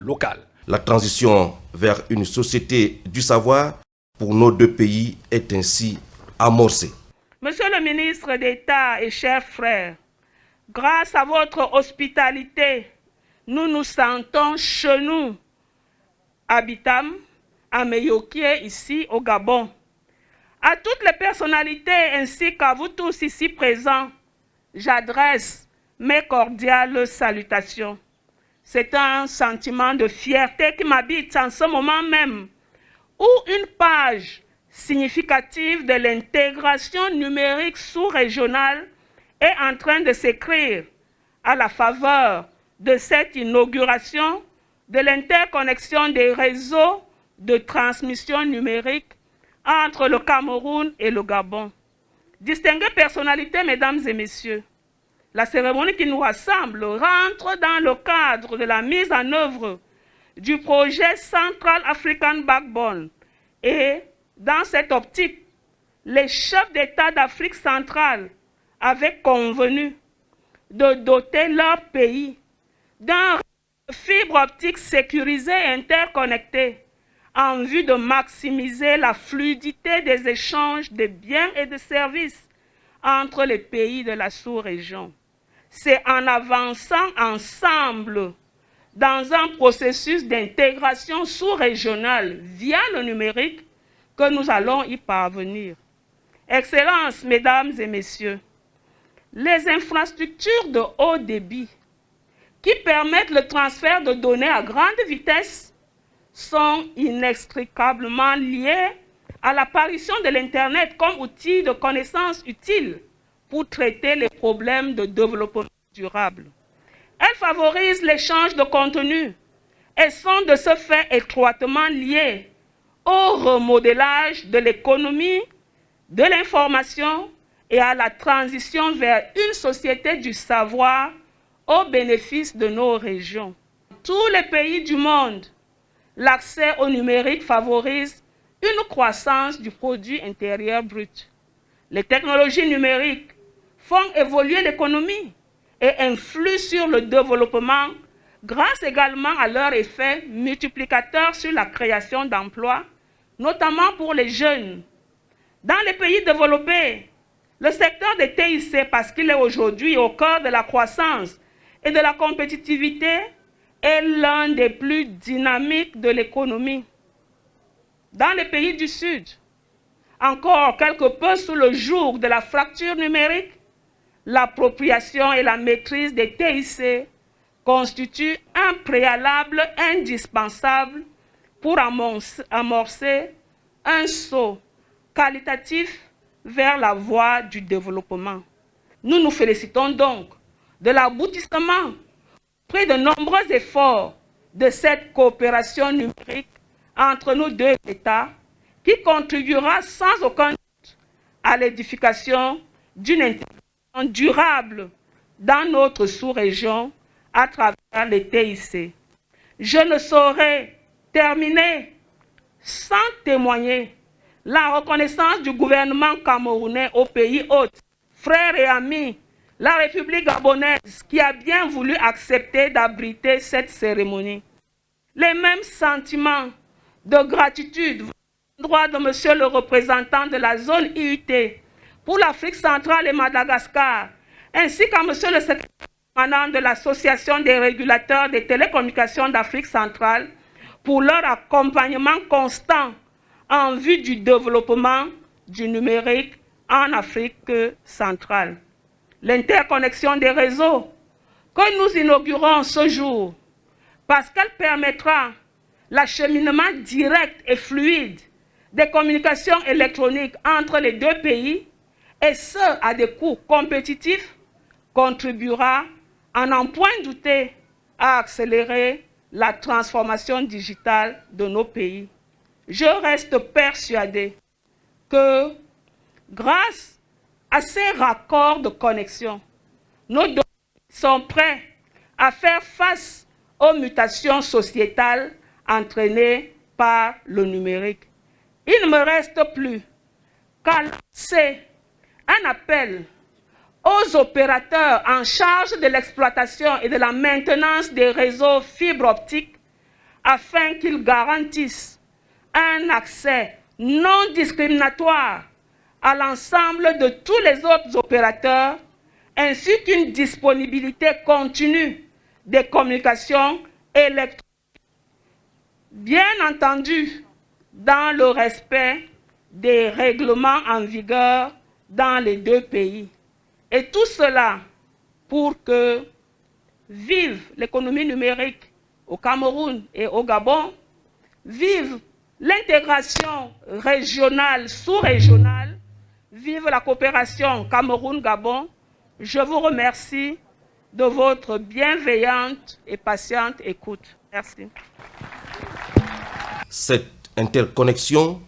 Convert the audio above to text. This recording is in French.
locale. La transition vers une société du savoir pour nos deux pays est ainsi amorcée. Monsieur le ministre d'État et chers frères, grâce à votre hospitalité, nous nous sentons chez nous, à Bitam, à Meyokie, ici au Gabon. À toutes les personnalités ainsi qu'à vous tous ici présents, j'adresse mes cordiales salutations. C'est un sentiment de fierté qui m'habite en ce moment même, où une page significative de l'intégration numérique sous-régionale est en train de s'écrire à la faveur de cette inauguration de l'interconnexion des réseaux de transmission numérique entre le Cameroun et le Gabon. Distinguées personnalités, mesdames et messieurs, la cérémonie qui nous rassemble rentre dans le cadre de la mise en œuvre du projet Central African Backbone. Et dans cette optique, les chefs d'État d'Afrique centrale avaient convenu de doter leur pays d'un réseau de fibre optique sécurisé et interconnecté en vue de maximiser la fluidité des échanges de biens et de services entre les pays de la sous-région. C'est en avançant ensemble dans un processus d'intégration sous-régionale via le numérique que nous allons y parvenir. Excellences, mesdames et messieurs, les infrastructures de haut débit qui permettent le transfert de données à grande vitesse sont inextricablement liées à l'apparition de l'Internet comme outil de connaissance utile pour traiter les problèmes de développement durable. Elles favorisent l'échange de contenu et sont de ce fait étroitement liées au remodélage de l'économie, de l'information et à la transition vers une société du savoir au bénéfice de nos régions. Tous les pays du monde, l'accès au numérique favorise une croissance du produit intérieur brut. Les technologies numériques font évoluer l'économie et influent sur le développement grâce également à leur effet multiplicateur sur la création d'emplois, notamment pour les jeunes. Dans les pays développés, le secteur des TIC, parce qu'il est aujourd'hui au cœur de la croissance et de la compétitivité, est l'un des plus dynamiques de l'économie. Dans les pays du Sud, encore quelque peu sous le joug de la fracture numérique, l'appropriation et la maîtrise des TIC constituent un préalable indispensable pour amorcer un saut qualitatif vers la voie du développement. Nous nous félicitons donc de l'aboutissement, après de nombreux efforts, de cette coopération numérique entre nos deux États qui contribuera sans aucun doute à l'édification d'une intégration durable dans notre sous-région à travers les TIC. Je ne saurais terminer sans témoigner la reconnaissance du gouvernement camerounais au pays hôte, frères et amis, la République gabonaise qui a bien voulu accepter d'abriter cette cérémonie. Les mêmes sentiments de gratitude vont au droit de monsieur le représentant de la zone IUT pour l'Afrique centrale et Madagascar, ainsi qu'à monsieur le secrétaire permanent de l'Association des régulateurs des télécommunications d'Afrique centrale pour leur accompagnement constant en vue du développement du numérique en Afrique centrale. L'interconnexion des réseaux que nous inaugurons ce jour, parce qu'elle permettra l'acheminement direct et fluide des communications électroniques entre les deux pays, et ce, à des coûts compétitifs, contribuera, à n'en point douter, à accélérer la transformation digitale de nos pays. Je reste persuadé que, grâce à ces raccords de connexion, nos deux pays sont prêts à faire face aux mutations sociétales entraînées par le numérique. Il ne me reste plus qu'à lancer un appel aux opérateurs en charge de l'exploitation et de la maintenance des réseaux fibre optique afin qu'ils garantissent un accès non discriminatoire à l'ensemble de tous les autres opérateurs, ainsi qu'une disponibilité continue des communications électroniques, bien entendu dans le respect des règlements en vigueur dans les deux pays. Et tout cela pour que vive l'économie numérique au Cameroun et au Gabon, vive l'intégration régionale, sous-régionale, vive la coopération Cameroun-Gabon. Je vous remercie de votre bienveillante et patiente écoute. Merci. Cette interconnexion